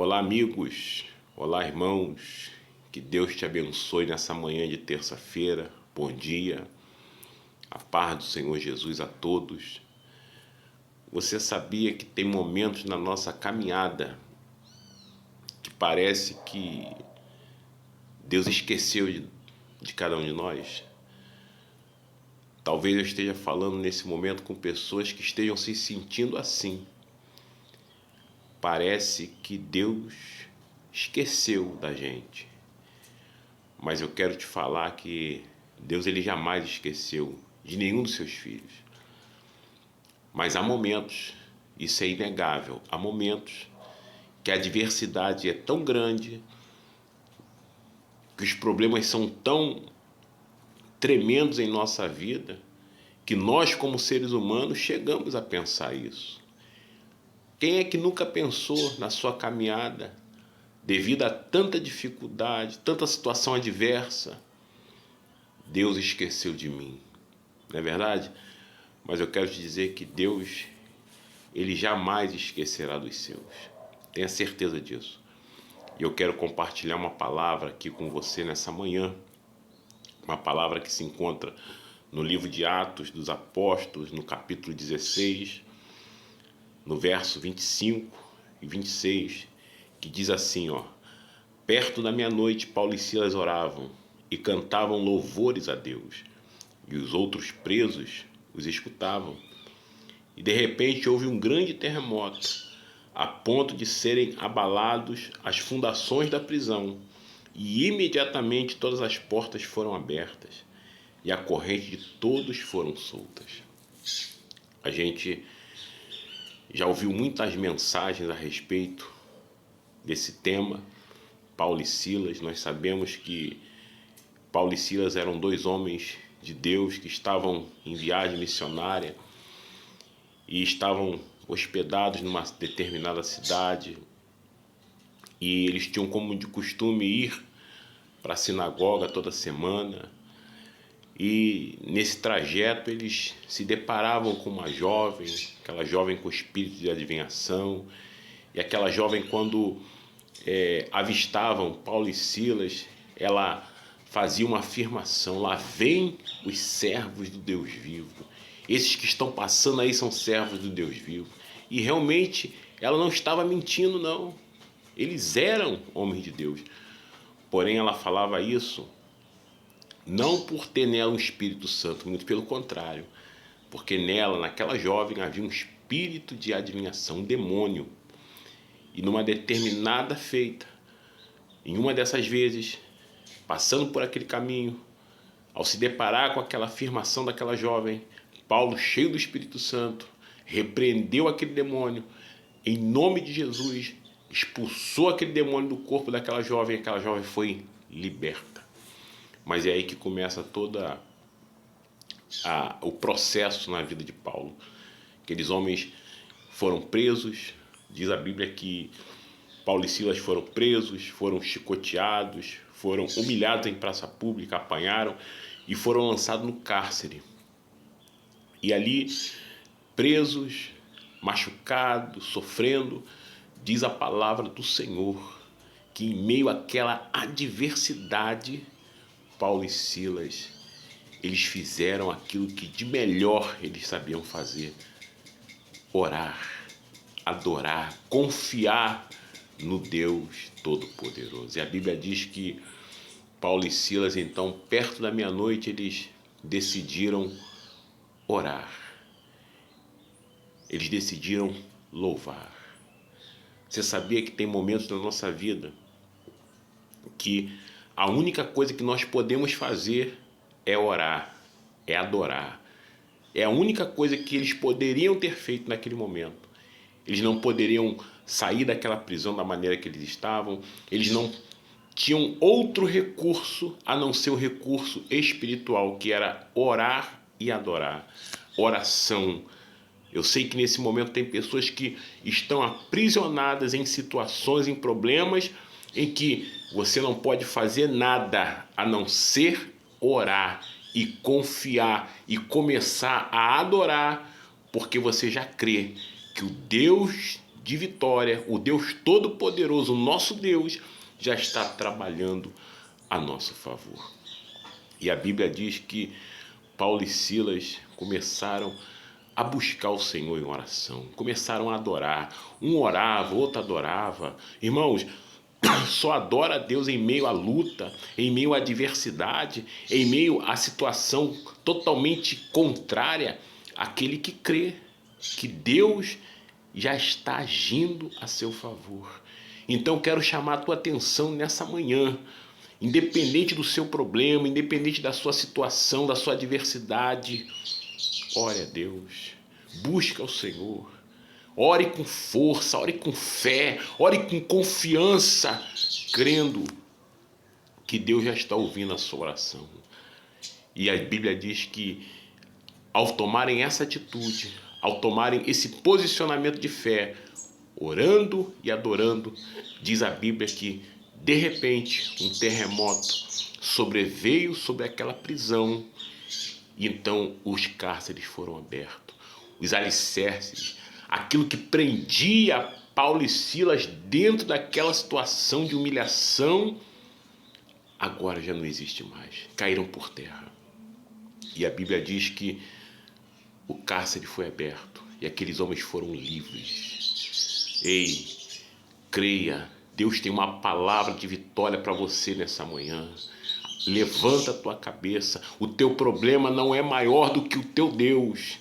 Olá, amigos. Olá, irmãos. Que Deus te abençoe nessa manhã de terça-feira. Bom dia. A paz do Senhor Jesus a todos. Você sabia que tem momentos na nossa caminhada que parece que Deus esqueceu de cada um de nós? Talvez eu esteja falando nesse momento com pessoas que estejam se sentindo assim. Parece que Deus esqueceu da gente. Mas eu quero te falar que Deus ele jamais esqueceu de nenhum dos seus filhos. Mas há momentos, isso é inegável, há momentos que a adversidade é tão grande, que os problemas são tão tremendos em nossa vida, que nós como seres humanos chegamos a pensar isso. Quem é que nunca pensou na sua caminhada, devido a tanta dificuldade, tanta situação adversa, Deus esqueceu de mim? Não é verdade? Mas eu quero te dizer que Deus, ele jamais esquecerá dos seus. Tenha certeza disso. E eu quero compartilhar uma palavra aqui com você nessa manhã. Uma palavra que se encontra no livro de Atos dos Apóstolos, no capítulo 16, no verso 25 e 26, que diz assim, ó: perto da meia-noite, Paulo e Silas oravam e cantavam louvores a Deus, e os outros presos os escutavam. E de repente houve um grande terremoto, a ponto de serem abalados as fundações da prisão, e imediatamente todas as portas foram abertas, e a corrente de todos foram soltas. A gente já ouviu muitas mensagens a respeito desse tema, Paulo e Silas. Nós sabemos que Paulo e Silas eram dois homens de Deus que estavam em viagem missionária e estavam hospedados numa determinada cidade, e eles tinham como de costume ir para a sinagoga toda semana. E nesse trajeto eles se deparavam com uma jovem, aquela jovem com espírito de adivinhação, e aquela jovem, quando avistavam Paulo e Silas, ela fazia uma afirmação: lá vem os servos do Deus vivo. Esses que estão passando aí são servos do Deus vivo. E realmente ela não estava mentindo, não. Eles eram homens de Deus. Porém, ela falava isso não por ter nela um Espírito Santo, muito pelo contrário, porque nela, naquela jovem, havia um espírito de adivinhação, um demônio. E numa determinada feita, em uma dessas vezes, passando por aquele caminho, ao se deparar com aquela afirmação daquela jovem, Paulo, cheio do Espírito Santo, repreendeu aquele demônio em nome de Jesus, expulsou aquele demônio do corpo daquela jovem, e aquela jovem foi liberta. Mas é aí que começa toda o processo na vida de Paulo. Aqueles homens foram presos, diz a Bíblia que Paulo e Silas foram presos, foram chicoteados, foram humilhados em praça pública, apanharam e foram lançados no cárcere. E ali, presos, machucados, sofrendo, diz a palavra do Senhor que em meio àquela adversidade, Paulo e Silas, eles fizeram aquilo que de melhor eles sabiam fazer: orar, adorar, confiar no Deus Todo-Poderoso. E a Bíblia diz que Paulo e Silas, então, perto da meia-noite, eles decidiram orar. Eles decidiram louvar. Você sabia que tem momentos na nossa vida que a única coisa que nós podemos fazer é orar, é adorar. É a única coisa que eles poderiam ter feito naquele momento. Eles não poderiam sair daquela prisão da maneira que eles estavam. Eles não tinham outro recurso a não ser o recurso espiritual, que era orar e adorar. Oração. Eu sei que nesse momento tem pessoas que estão aprisionadas em situações, em problemas, em que você não pode fazer nada a não ser orar e confiar e começar a adorar, porque você já crê que o Deus de vitória, o Deus Todo-Poderoso, o nosso Deus, já está trabalhando a nosso favor. E a Bíblia diz que Paulo e Silas começaram a buscar o Senhor em oração, começaram a adorar. Um orava, outro adorava. Irmãos, só adora a Deus em meio à luta, em meio à adversidade, em meio à situação totalmente contrária àquele que crê que Deus já está agindo a seu favor. Então quero chamar a tua atenção nessa manhã. Independente do seu problema, independente da sua situação, da sua adversidade, ore a Deus, busca o Senhor, ore com força, ore com fé, ore com confiança, crendo que Deus já está ouvindo a sua oração. E a Bíblia diz que ao tomarem essa atitude, ao tomarem esse posicionamento de fé, orando e adorando, diz a Bíblia que de repente um terremoto sobreveio sobre aquela prisão. E então os cárceres foram abertos, os alicerces, aquilo que prendia Paulo e Silas dentro daquela situação de humilhação, agora já não existe mais, caíram por terra. E a Bíblia diz que o cárcere foi aberto e aqueles homens foram livres. Ei, creia, Deus tem uma palavra de vitória para você nessa manhã. Levanta a tua cabeça, o teu problema não é maior do que o teu Deus.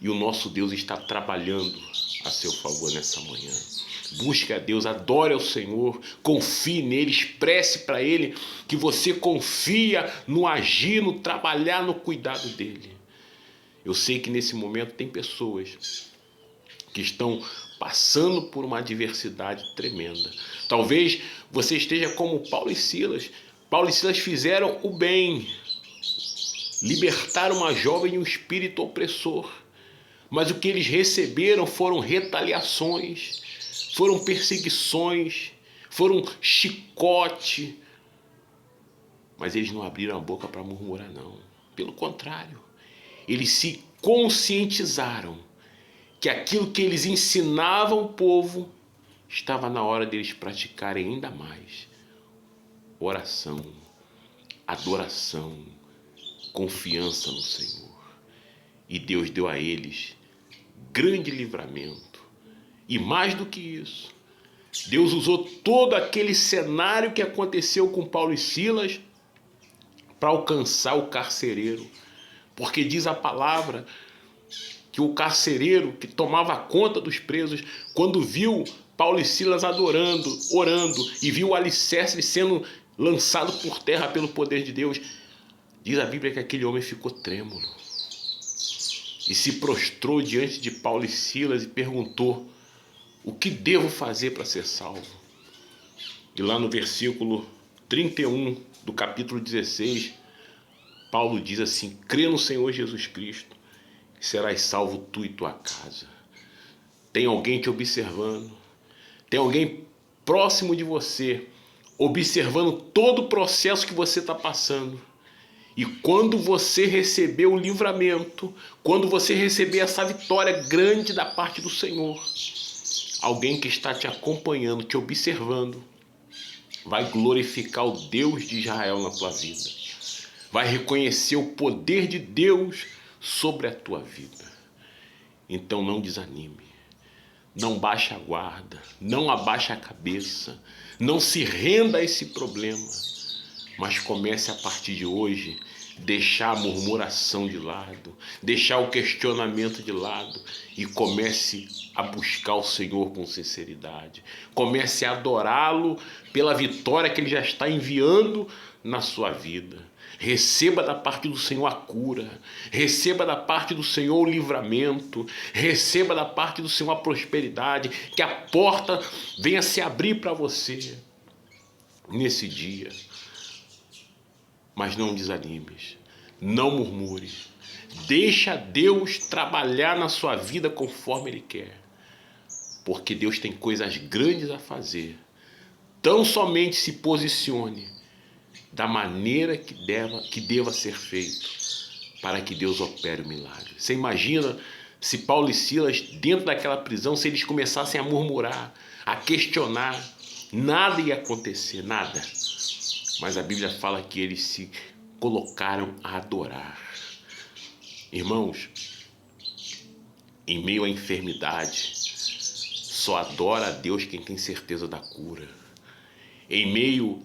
E o nosso Deus está trabalhando a seu favor nessa manhã. Busque a Deus, adore ao Senhor, confie nele, expresse para ele que você confia no agir, no trabalhar, no cuidado dele. Eu sei que nesse momento tem pessoas que estão passando por uma adversidade tremenda. Talvez você esteja como Paulo e Silas. Paulo e Silas fizeram o bem, libertaram uma jovem de um espírito opressor, mas o que eles receberam foram retaliações, foram perseguições, foram chicote, mas eles não abriram a boca para murmurar, não. Pelo contrário, eles se conscientizaram que aquilo que eles ensinavam ao povo estava na hora deles praticarem ainda mais. Oração, adoração, confiança no Senhor. E Deus deu a eles grande livramento. E mais do que isso, Deus usou todo aquele cenário que aconteceu com Paulo e Silas para alcançar o carcereiro. Porque diz a palavra que o carcereiro que tomava conta dos presos, quando viu Paulo e Silas adorando, orando, e viu o alicerce sendo lançado por terra pelo poder de Deus, diz a Bíblia que aquele homem ficou trêmulo e se prostrou diante de Paulo e Silas e perguntou: o que devo fazer para ser salvo? E lá no versículo 31 do capítulo 16, Paulo diz assim: crê no Senhor Jesus Cristo, que serás salvo tu e tua casa. Tem alguém te observando, tem alguém próximo de você, observando todo o processo que você está passando. E quando você receber o livramento, quando você receber essa vitória grande da parte do Senhor, alguém que está te acompanhando, te observando, vai glorificar o Deus de Israel na tua vida. Vai reconhecer o poder de Deus sobre a tua vida. Então não desanime. Não baixe a guarda, não abaixe a cabeça, não se renda a esse problema, mas comece a partir de hoje deixar a murmuração de lado, deixar o questionamento de lado e comece a buscar o Senhor com sinceridade. Comece a adorá-lo pela vitória que Ele já está enviando na sua vida. Receba da parte do Senhor a cura, receba da parte do Senhor o livramento, receba da parte do Senhor a prosperidade, que a porta venha se abrir para você nesse dia. Mas não desanimes, não murmures, deixa Deus trabalhar na sua vida conforme Ele quer, porque Deus tem coisas grandes a fazer. Tão somente se posicione da maneira que deva ser feito, para que Deus opere o milagre. Você imagina se Paulo e Silas, dentro daquela prisão, se eles começassem a murmurar, a questionar, nada ia acontecer, nada. Mas a Bíblia fala que eles se colocaram a adorar. Irmãos, em meio à enfermidade, só adora a Deus quem tem certeza da cura. Em meio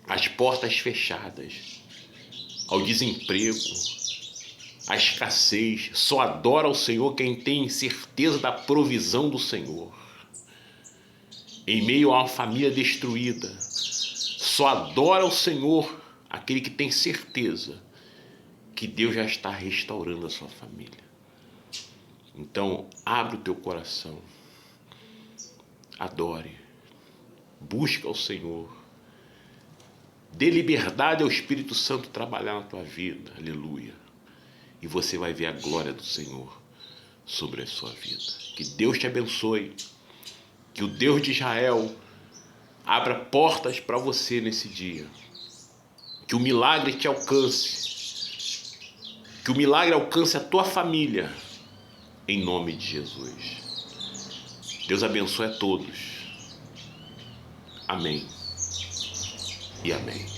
às portas fechadas, ao desemprego, à escassez, só adora ao Senhor quem tem certeza da provisão do Senhor. Em meio a uma família destruída, só adora ao Senhor aquele que tem certeza que Deus já está restaurando a sua família. Então, abre o teu coração, adore, busca ao Senhor, dê liberdade ao Espírito Santo trabalhar na tua vida, aleluia. E você vai ver a glória do Senhor sobre a sua vida. Que Deus te abençoe, que o Deus de Israel abra portas para você nesse dia, que o milagre te alcance, que o milagre alcance a tua família, em nome de Jesus. Deus abençoe a todos. Amém e amém.